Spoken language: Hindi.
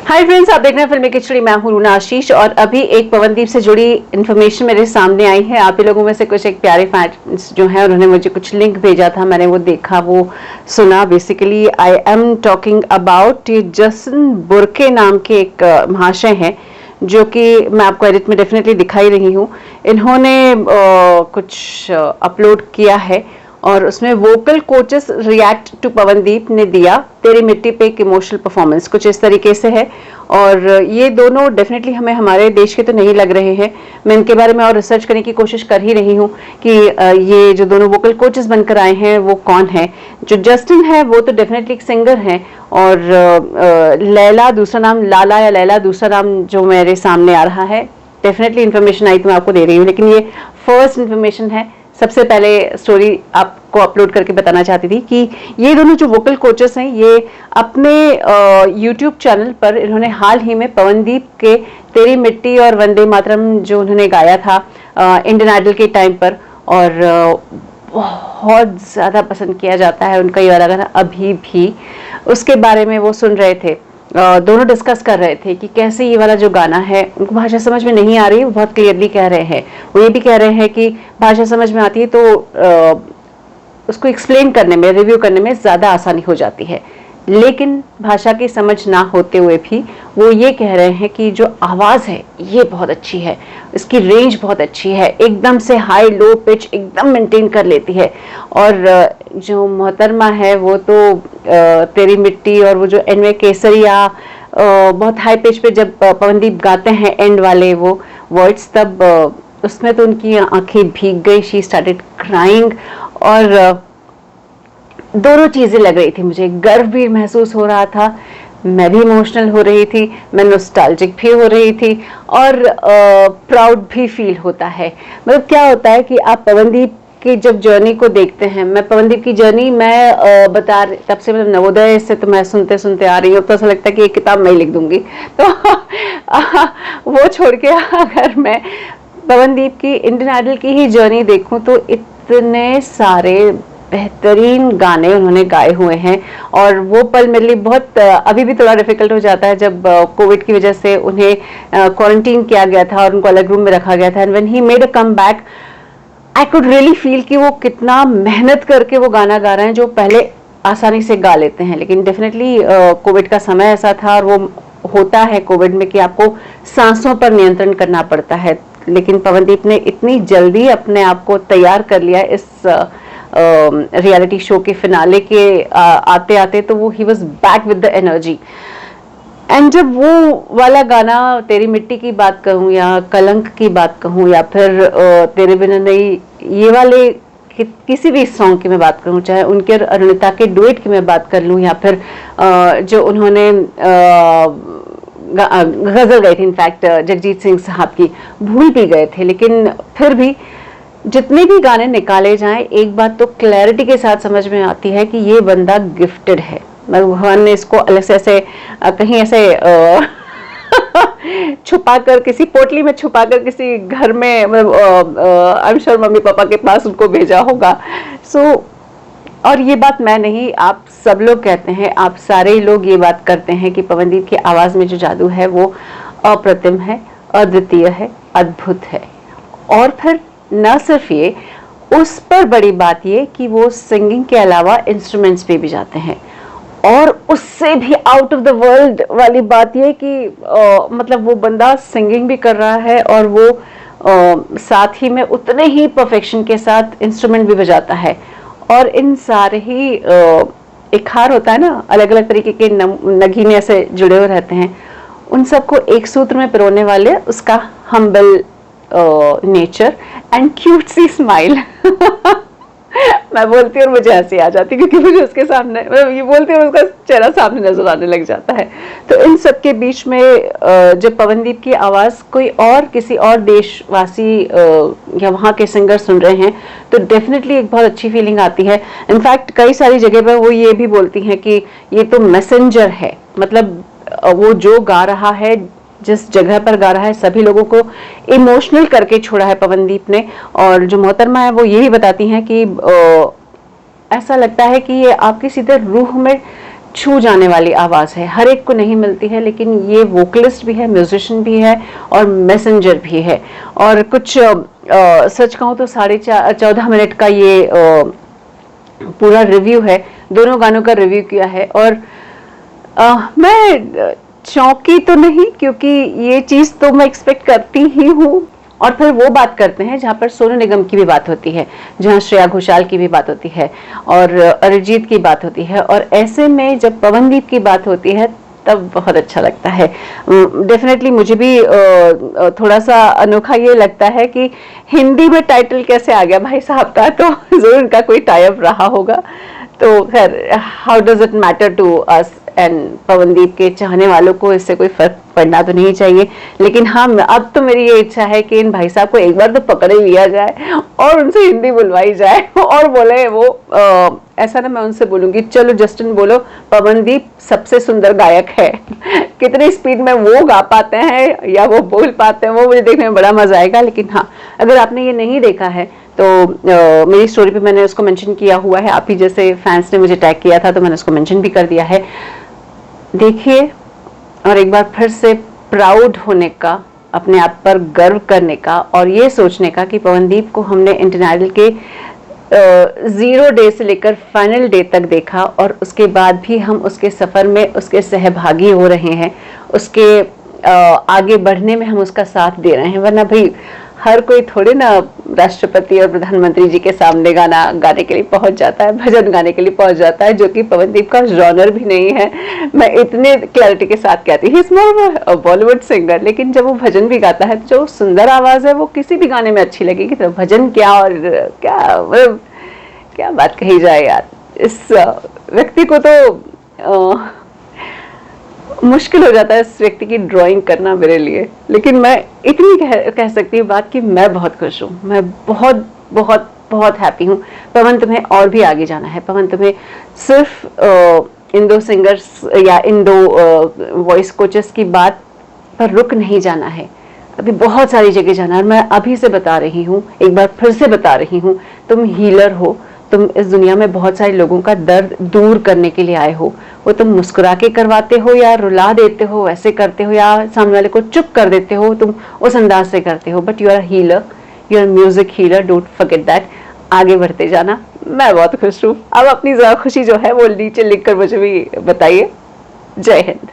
हाय फ्रेंड्स, आप देख रहे हैं फिल्मी खिचड़ी। मैं हूं रूना आशीष और अभी एक पवनदीप से जुड़ी इन्फॉर्मेशन मेरे सामने आई है। आप ही लोगों में से कुछ एक प्यारे फैंस जो हैं उन्होंने मुझे कुछ लिंक भेजा था, मैंने वो देखा, वो सुना। Basically I am talking about Justin Burke नाम के एक महाशय हैं जो कि मैं आपको एडिट में डेफिनेटली दिखाई रही हूँ। इन्होंने कुछ अपलोड किया है और उसमें vocal coaches react to Pawandeep ने दिया तेरी मिट्टी पे एक इमोशनल परफॉर्मेंस, कुछ इस तरीके से है। और ये दोनों डेफिनेटली हमें हमारे देश के तो नहीं लग रहे हैं। मैं इनके बारे में और रिसर्च करने की कोशिश कर ही रही हूँ कि ये जो दोनों वोकल कोचेस बनकर आए हैं वो कौन है। जो जस्टिन है वो तो डेफिनेटली एक सिंगर है और लैला दूसरा नाम, लाला या लैला दूसरा नाम जो मेरे सामने आ रहा है। डेफिनेटली इन्फॉर्मेशन आई तो मैं आपको दे रही हूँ, लेकिन ये फर्स्ट इन्फॉर्मेशन है। सबसे पहले स्टोरी आपको अपलोड करके बताना चाहती थी कि ये दोनों जो वोकल कोचेस हैं ये अपने यूट्यूब चैनल पर इन्होंने हाल ही में पवनदीप के तेरी मिट्टी और वंदे मातरम जो उन्होंने गाया था इंडियन आइडल के टाइम पर, और बहुत ज़्यादा पसंद किया जाता है उनका ये वाला गाना अभी भी। उसके बारे में वो सुन रहे थे, दोनों डिस्कस कर रहे थे कि कैसे ये वाला जो गाना है, उनको भाषा समझ में नहीं आ रही, वो बहुत क्लियरली कह रहे हैं। वो ये भी कह रहे हैं कि भाषा समझ में आती है तो उसको एक्सप्लेन करने में, रिव्यू करने में ज़्यादा आसानी हो जाती है। लेकिन भाषा की समझ ना होते हुए भी वो ये कह रहे हैं कि जो आवाज़ है ये बहुत अच्छी है, इसकी रेंज बहुत अच्छी है, एकदम से हाई लो पिच एकदम मेंटेन कर लेती है। और जो मोहतरमा है वो तो तेरी मिट्टी और वो जो एनवे केसरिया बहुत हाई पिच पे जब पवनदीप गाते हैं एंड वाले वो वर्ड्स, तब उसमें तो उनकी आंखें भीग गई, शी स्टार्टेड क्राइंग। और दोनों चीजें लग रही थी, मुझे गर्व भी महसूस हो रहा था, मैं भी इमोशनल हो रही थी, मैं नॉस्टैल्जिक भी हो रही थी और प्राउड भी फील होता है। मतलब क्या होता है कि आप पवनदीप की जब जर्नी को देखते हैं, मैं पवनदीप की जर्नी मैं बता तब से, मतलब नवोदय से तो मैं सुनते सुनते आ रही हूँ, तो ऐसा लगता है कि एक किताब मैं ही लिख दूंगी। तो वो छोड़ के अगर मैं पवनदीप की इंडियन आइडल की ही जर्नी देखूं तो इतने सारे बेहतरीन गाने उन्होंने गाए हुए हैं। और वो पल मेरे लिए बहुत अभी भी थोड़ा डिफिकल्ट हो जाता है जब कोविड की वजह से उन्हें क्वारंटीन किया गया था और उनको अलग रूम में रखा गया था। And when he made a come back, I could really feel कि वो कितना मेहनत करके वो गाना गा रहे हैं जो पहले आसानी से गा लेते हैं। लेकिन डेफिनेटली कोविड का समय ऐसा था और वो होता है कोविड में कि आपको सांसों पर नियंत्रण करना पड़ता है। लेकिन पवनदीप ने इतनी जल्दी अपने आप को तैयार कर लिया इस रियलिटी शो के फिनाले के आते आते, तो वो he was back with the energy. And जब वो वाला गाना तेरी मिट्टी की बात कहूँ या कलंक की बात कहूँ या फिर तेरे बिना नहीं, ये वाले किसी भी सॉन्ग की मैं बात करूँ, चाहे उनके और अरुणिता के डुएट की मैं बात कर लूँ या फिर जो उन्होंने गजल गई थी, इनफैक्ट जगजीत सिंह साहब की, भूल भी गए थे। लेकिन फिर भी जितने भी गाने निकाले जाएं, एक बात तो क्लैरिटी के साथ समझ में आती है कि ये बंदा गिफ्टेड है। भगवान ने इसको अलग से ऐसे कहीं ऐसे छुपाकर, किसी पोटली में छुपाकर किसी घर में, I am sure mummy papa के पास उनको भेजा होगा। सो और ये बात मैं नहीं, आप सब लोग कहते हैं, आप सारे लोग ये बात करते हैं कि पवनदीप की आवाज में जो जादू है वो अप्रतिम है, अद्वितीय है, अद्भुत है। और फिर न सिर्फ ये, उस पर बड़ी बात ये कि वो सिंगिंग के अलावा इंस्ट्रूमेंट्स पे भी जाते हैं। और उससे भी आउट ऑफ द वर्ल्ड वाली बात ये कि मतलब वो बंदा सिंगिंग भी कर रहा है और वो साथ ही में उतने ही परफेक्शन के साथ इंस्ट्रूमेंट भी बजाता है। और इन सारे ही एक हार होता है ना, अलग अलग तरीके के नगीने ऐसे जुड़े हुए रहते हैं, उन सबको एक सूत्र में पिरोने वाले उसका हम्बल नेचर एंड क्यूट सी स्माइल। मैं बोलती हूँ और मुझे हंसी आ जाती क्योंकि मुझे उसके सामने, मतलब ये बोलती हूँ उसका चेहरा सामने नजर आने लग जाता है। तो इन सब के बीच में जब पवनदीप की आवाज कोई और किसी और देशवासी या वहाँ के सिंगर सुन रहे हैं तो डेफिनेटली एक बहुत अच्छी फीलिंग आती है। इनफैक्ट कई सारी जगह पर वो ये भी बोलती हैं कि ये तो मैसेंजर है, मतलब वो जो गा रहा है, जिस जगह पर गा रहा है, सभी लोगों को इमोशनल करके छोड़ा है पवनदीप ने। और जो मोहतरमा है वो यही बताती हैं कि ऐसा लगता है कि ये आपकी सीधे रूह में छू जाने वाली आवाज़ है, हर एक को नहीं मिलती है, लेकिन ये वोकलिस्ट भी है, म्यूजिशियन भी है और मैसेंजर भी है। और कुछ सच कहूँ तो 14.5 मिनट का ये पूरा रिव्यू है, दोनों गानों का रिव्यू किया है। और मैं चौंकी तो नहीं, क्योंकि ये चीज़ तो मैं एक्सपेक्ट करती ही हूँ। और फिर वो बात करते हैं जहाँ पर सोनू निगम की भी बात होती है, जहाँ श्रेया घोषाल की भी बात होती है और अरिजीत की बात होती है, और ऐसे में जब पवनदीप की बात होती है तब बहुत अच्छा लगता है। डेफिनेटली मुझे भी थोड़ा सा अनोखा ये लगता है कि हिंदी में टाइटल कैसे आ गया भाई साहब का, तो जरूर इनका कोई टाई अप रहा होगा। तो खैर, how does it matter to us, and Pawandeep के चाहने वालों को इससे कोई फर्क पड़ना तो नहीं चाहिए। लेकिन हाँ, अब तो मेरी ये इच्छा है कि इन भाई साहब को एक बार तो पकड़ ही लिया जाए और उनसे हिंदी बुलवाई जाए और बोले वो ऐसा ना, मैं उनसे बोलूंगी चलो जस्टिन बोलो पवनदीप सबसे सुंदर गायक है। कितनी स्पीड में वो गा पाते हैं या वो बोल पाते हैं, वो मुझे देखने में बड़ा मजा आएगा। लेकिन हाँ, अगर आपने ये नहीं देखा है तो मेरी स्टोरी पे मैंने उसको मेंशन किया हुआ है, आप ही जैसे फैंस ने मुझे टैग किया था तो मैंने उसको मेंशन भी कर दिया है। देखिए और एक बार फिर से प्राउड होने का, अपने आप पर गर्व करने का और ये सोचने का कि पवनदीप को हमने इंडियन आइडल के 0 डे से लेकर फाइनल डे तक देखा और उसके बाद भी हम उसके सफर में उसके सहभागी हो रहे हैं, उसके आगे बढ़ने में हम उसका साथ दे रहे हैं। वरना भाई हर कोई थोड़े ना राष्ट्रपति और प्रधानमंत्री जी के सामने गाना गाने के लिए पहुंच जाता है, भजन गाने के लिए पहुंच जाता है, जो कि पवनदीप का जॉनर भी नहीं है। मैं इतने क्लैरिटी के साथ कहती हूँ, इसमें बॉलीवुड सिंगर, लेकिन जब वो भजन भी गाता है तो जो सुंदर आवाज है वो किसी भी गाने में अच्छी लगेगी, तो भजन क्या और क्या, मतलब क्या बात कही जाए यार। इस व्यक्ति को तो मुश्किल हो जाता है इस व्यक्ति की ड्राइंग करना मेरे लिए। लेकिन मैं इतनी कह सकती हूँ बात कि मैं बहुत खुश हूँ, मैं बहुत बहुत बहुत हैप्पी हूँ। पवन, तुम्हें और भी आगे जाना है। पवन, तुम्हें सिर्फ इन 2 सिंगर्स या इन 2 वॉइस कोचेस की बात पर रुक नहीं जाना है, अभी बहुत सारी जगह जाना है। और मैं अभी से बता रही हूँ, एक बार फिर से बता रही हूँ, तुम हीलर हो, तुम इस दुनिया में बहुत सारे लोगों का दर्द दूर करने के लिए आए हो। वो तुम मुस्कुरा के करवाते हो या रुला देते हो, वैसे करते हो, या सामने वाले को चुप कर देते हो, तुम उस अंदाज से करते हो, but you are healer, you are music healer, don't forget that. आगे बढ़ते जाना। मैं बहुत खुश हूँ। अब अपनी खुशी जो है वो नीचे लिख कर मुझे भी बताइए। जय हिंद।